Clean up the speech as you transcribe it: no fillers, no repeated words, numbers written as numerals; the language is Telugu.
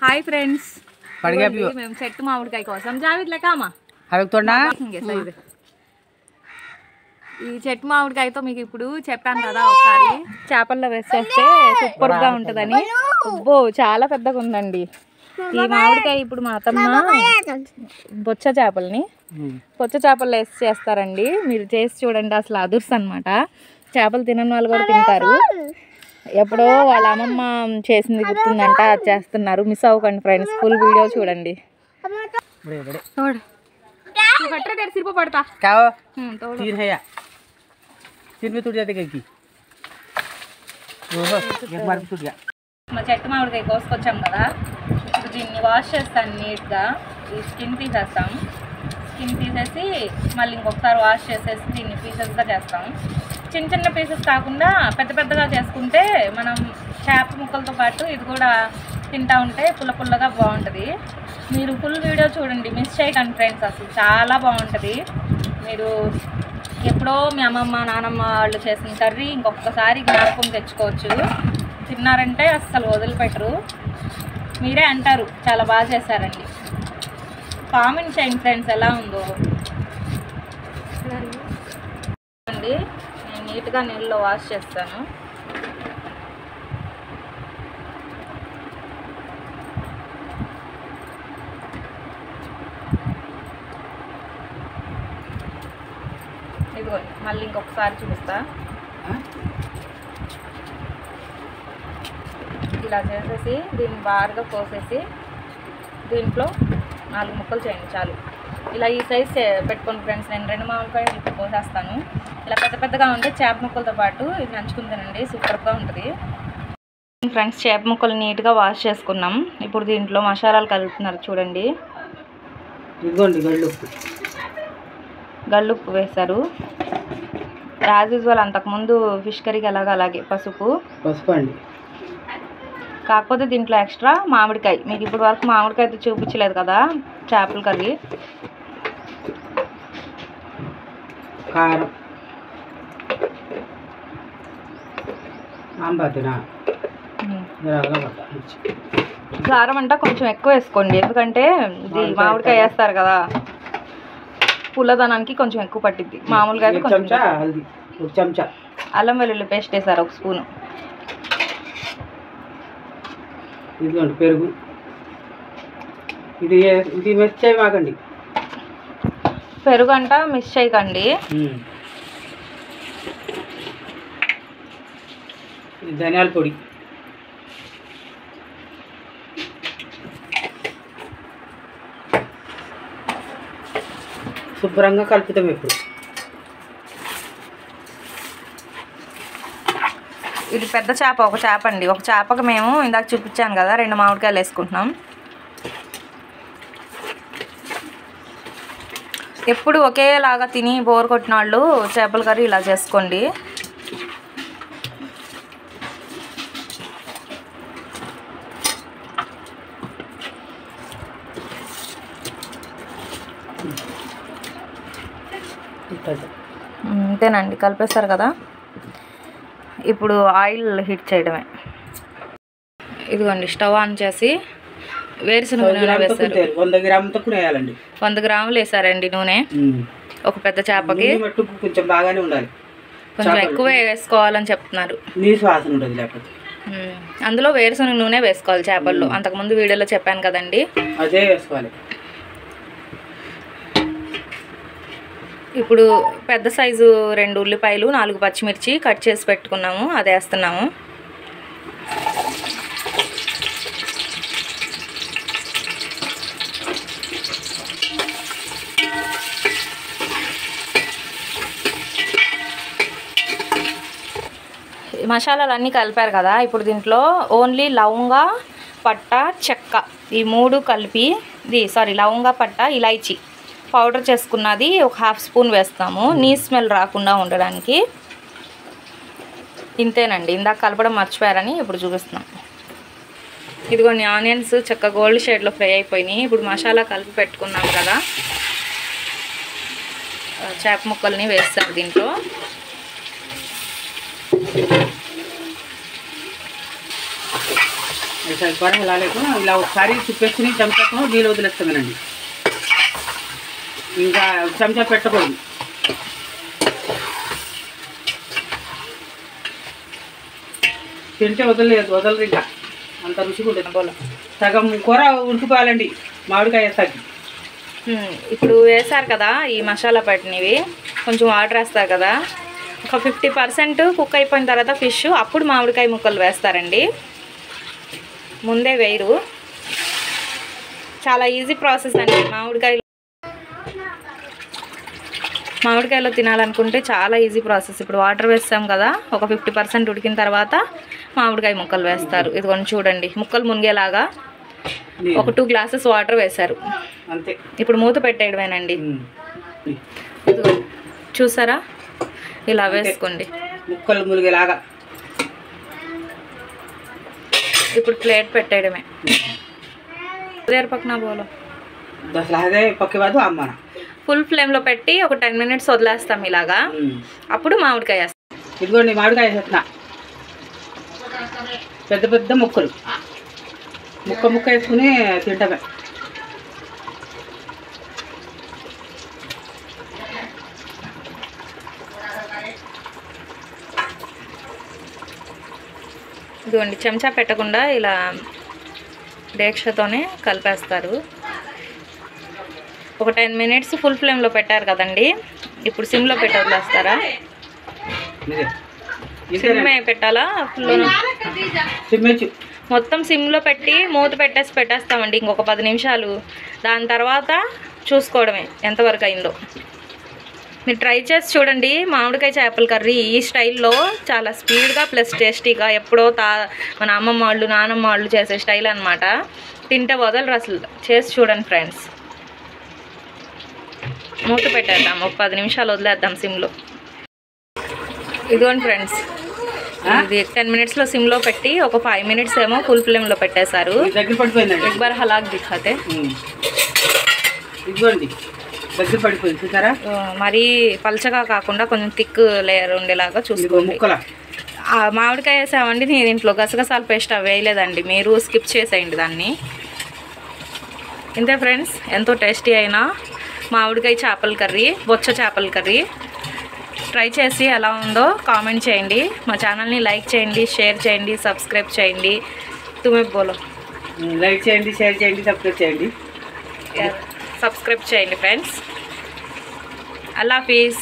हाय फ्रेंड्स మేము చెట్టు మామిడికాయ కోసం జావిద్ లెకామా ఈ చెట్టు మామిడికాయతో మీకు ఇప్పుడు చెప్పాను కదా ఒకసారి చేపల్లో వేసేస్తే సూపర్గా ఉంటుందని. అబ్బో చాలా పెద్దగా ఉందండి ఈ మామిడికాయ. ఇప్పుడు మా అత్తమ్మ బొచ్చ చేపల్లో వేసి చేస్తారండి. మీరు చేసి చూడండి, అసలు అదుర్స్ అనమాట. చేపలు తినని వాళ్ళు కూడా తింటారు. ఎప్పుడో వాళ్ళ అమ్మమ్మ చేసింది గుర్తుందంట, అది చేస్తున్నారు. మిస్ అవ్వకండి ఫ్రెండ్స్, ఫుల్ వీడియో చూడండి. మా చెట్టు మామిడికాయ కోసుకొచ్చాం కదా, ఇప్పుడు దీన్ని వాష్ చేస్తాను నీట్గా. ఈ స్కిన్ తీసేస్తాం. స్కిన్ తీసేసి మళ్ళీ ఇంకొకసారి వాష్ చేసేసి దీన్ని పీసెస్గా చేస్తాం. చిన్న చిన్న పీసెస్ కాకుండా పెద్ద పెద్దగా చేసుకుంటే మనం చేప ముక్కలతో పాటు ఇది కూడా తింటా ఉంటే పుల్ల పుల్లగా బాగుంటుంది. మీరు ఫుల్ వీడియో చూడండి, మిస్ చేయకండి ఫ్రెండ్స్, అసలు చాలా బాగుంటుంది. మీరు ఎప్పుడో మీ అమ్మమ్మ నానమ్మ వాళ్ళు చేసిన కర్రీ ఇంకొకసారి జ్ఞాపకం తెచ్చుకోవచ్చు. తిన్నారంటే అస్సలు వదిలిపెట్టరు. మీరే అంటారు చాలా బాగా చేశారండి. కామెంట్ చేయండి ఫ్రెండ్స్ ఎలా ఉందో అండి. నేను నీట్గా నీళ్ళలో వాష్ చేస్తాను. ఇదిగోండి, మళ్ళీ ఇంకొకసారి చూపిస్తా. ఇలా చేసేసి దీన్ని బాగా కోసేసి దీంట్లో 4 ముక్కలు చేయండి చాలు. ఇలా ఈ సైజ్ పెట్టుకోండి ఫ్రెండ్స్. నేను 2 మామిడికాయలు ఇప్పుడు కోసేస్తాను. ఇలా పెద్ద పెద్దగా ఉంటే చేప ముక్కలతో పాటు ఇది నంచుకుని తినండి, సూపర్గా ఉంటుంది ఫ్రెండ్స్. చేప ముక్కలు నీట్గా వాష్ చేసుకున్నాం. ఇప్పుడు దీంట్లో మసాలాలు కలుపుతున్నారు చూడండి. గల్లుప్పు వేశారు యాజ్ యూజువల్. అంతకుముందు ఫిష్ కర్రీకి అలాగే పసుపు అండి. కాకపోతే దీంట్లో ఎక్స్ట్రా మామిడికాయ. మీకు ఇప్పటి వరకు మామిడికాయతో చూపించలేదు కదా చేపల కర్రీ. కారం అంటే కొంచెం ఎక్కువ వేసుకోండి, ఎందుకంటే ఇది మామిడికాయ వేస్తారు కదా, పుల్లదనానికి కొంచెం ఎక్కువ పట్టిద్ది. మామూలుగా అయితే కొంచెం అల్లం వెల్లుల్లి పేస్ట్ వేసారు 1 స్పూను. ఇదిగోండి పెరుగు. ఇది మిస్ చేయమాకండి, పెరుగు అంట మిస్ చేయకండి. ధనియాల పొడి, శుభ్రంగా కలుపుతాం. ఇప్పుడు ఇది పెద్ద చేప, ఒక చేప అండి. ఒక చేపకి మేము ఇందాక చూపించాను కదా 2 మామిడికాయలు వేసుకుంటున్నాం. ఎప్పుడు ఒకేలాగా తిని బోర్ కొట్టిన వాళ్ళు చేపల కర్రీ ఇలా చేసుకోండి. అంతేనండి, కలిపేస్తారు కదా. ఇప్పుడు ఆయిల్ హీట్ చేయడమే. ఇదిగోండి, స్టవ్ ఆన్ చేసి వేరుశనగ నూనె వేస్తారు. 100 గ్రాములు వేసారండి నూనె. ఒక పెద్ద చేపకి కొంచెం బాగానే ఉండాలి, కొంచెం ఎక్కువ వేసుకోవాలని చెప్తున్నారు. అందులో వేరుశనగ నూనె వేసుకోవాలి చేపల్లో. అంతకుముందు వీడియోలో చెప్పాను కదండి, అదే వేసుకోవాలి. ఇప్పుడు పెద్ద సైజు 2 ఉల్లిపాయలు 4 పచ్చిమిర్చి కట్ చేసి పెట్టుకున్నాము, అది వేస్తున్నాము. మసాలాలన్నీ కలిపారు కదా, ఇప్పుడు దీంట్లో ఓన్లీ లవంగా, పట్ట, చెక్క ఈ 3 కలిపి లవంగా, పట్ట, ఇలాచీ పౌడర్ చేసుకున్నది ఒక 1/2 స్పూన్ వేస్తాము, నీ స్మెల్ రాకుండా ఉండడానికి. ఇంతేనండి, ఇందాక కలపడం మర్చిపోయారని ఇప్పుడు చూపిస్తున్నాం. ఇదిగోండి, ఆనియన్స్ చక్కగా గోల్డ్ షేడ్లో ఫ్రై అయిపోయినాయి. ఇప్పుడు మసాలా కలిపి పెట్టుకున్నాం కదా, చేప ముక్కల్ని వేస్తారు దీంట్లో. సరిపడా వెళ్ళాలేకు ఇలా ఒకసారి తిప్పేసుకుని చెంచాతో నీళ్ళు వదిలేస్తామేనండి. ఇంకా చెంచా పెట్టకూడదు. తింటే వదలరు ఇంకా అంత రుచిగా ఉంటుంది. పోల సగం కూర ఉడికిపోవాలండి మామిడికాయ వేస్తాకి. ఇప్పుడు వేసారు కదా ఈ మసాలా పట్టినవి, కొంచెం వాటర్ వేస్తారు కదా, ఒక 50% కుక్ అయిపోయిన తర్వాత ఫిష్ అప్పుడు మామిడికాయ ముక్కలు వేస్తారండి, ముందే వేయరు. చాలా ఈజీ ప్రాసెస్ అండి. మామిడికాయలో తినాలనుకుంటే చాలా ఈజీ ప్రాసెస్. ఇప్పుడు వాటర్ వేస్తాం కదా, ఒక 50% ఉడికిన తర్వాత మామిడికాయ ముక్కలు వేస్తారు. ఇది కొంచెం చూడండి, ముక్కలు మునిగేలాగా ఒక 2 గ్లాసెస్ వాటర్ వేశారు అంతే. ఇప్పుడు మూత పెట్టేయడమేనండి. చూసారా, ఇలా వేసుకోండి ముక్కలు మునిగేలాగా. ఇప్పుడు ప్లేట్ పెట్టేయడమే. దేర్ పక్కన బోలో అదే పక్కేవాదు అమ్మ ఫుల్ ఫ్లేమ్లో పెట్టి ఒక 10 minutes వదిలేస్తాం ఇలాగా. అప్పుడు మామిడికాయ వేస్తాం. ఇదిగోండి మామిడికాయ వేస్తున్నా. పెద్ద పెద్ద ముక్కలు ముక్క వేసుకుని తింటమే. ఇదిగోండి, చెంచా పెట్టకుండా ఇలా డేక్షతోనే కలిపేస్తారు. ఒక 10 minutes ఫుల్ ఫ్లేమ్లో పెట్టారు కదండి, ఇప్పుడు సిమ్లో పెట్టి వదిలేస్తారా? సిమ్మే పెట్టాలా? మొత్తం సిమ్లో పెట్టి మూత పెట్టేస్తామండి ఇంకొక 10 నిమిషాలు. దాని తర్వాత చూసుకోవడమే ఎంతవరకు అయిందో. మీరు ట్రై చేసి చూడండి. మామిడికాయ చేపల కర్రీ ఈ స్టైల్లో చాలా స్పీడ్గా ప్లస్ టేస్టీగా, ఎప్పుడో మన అమ్మమ్మ వాళ్ళు నానమ్మ వాళ్ళు చేసే స్టైల్ అనమాట. తింటే వదలరు అసలు. చేసి చూడండి ఫ్రెండ్స్. మూత పెట్టేద్దాం, ఒక 10 నిమిషాలు వదిలేద్దాం సిమ్లో. ఇదిగోండి ఫ్రెండ్స్, ఇది 10 minutesలో సిమ్లో పెట్టి ఒక 5 minutes ఏమో ఫుల్ ఫ్లేమ్లో పెట్టేశారు. దగ్గర పడిపోయిందండి. ఎక్ బార్ హలాక్ దిఖాతే. ఇదిగోండి దగ్గర పడిపోయింది చూసారా. మరీ పల్చగా కాకుండా కొంచెం థిక్ లేయర్ ఉండేలాగా చూసుకోండి. మామిడికాయ వేసామండి, నేను ఇంట్లో గసగసాల పేస్ట్ అవి వేయలేదండి, మీరు స్కిప్ చేసేయండి దాన్ని. ఇంతే ఫ్రెండ్స్, ఎంతో టేస్టీ అయినా మామిడికాయ చేపల కర్రీ, బొచ్చ చేపల కర్రీ. ట్రై చేసి ఎలా ఉందో కామెంట్ చేయండి. మా ఛానల్ని లైక్ చేయండి, షేర్ చేయండి, సబ్స్క్రైబ్ చేయండి. తుమ్మే బోలో. లైక్ చేయండి, షేర్ చేయండి, సబ్స్క్రైబ్ చేయండి. సబ్స్క్రైబ్ చేయండి ఫ్రెండ్స్. అల్లా హాఫీజ్.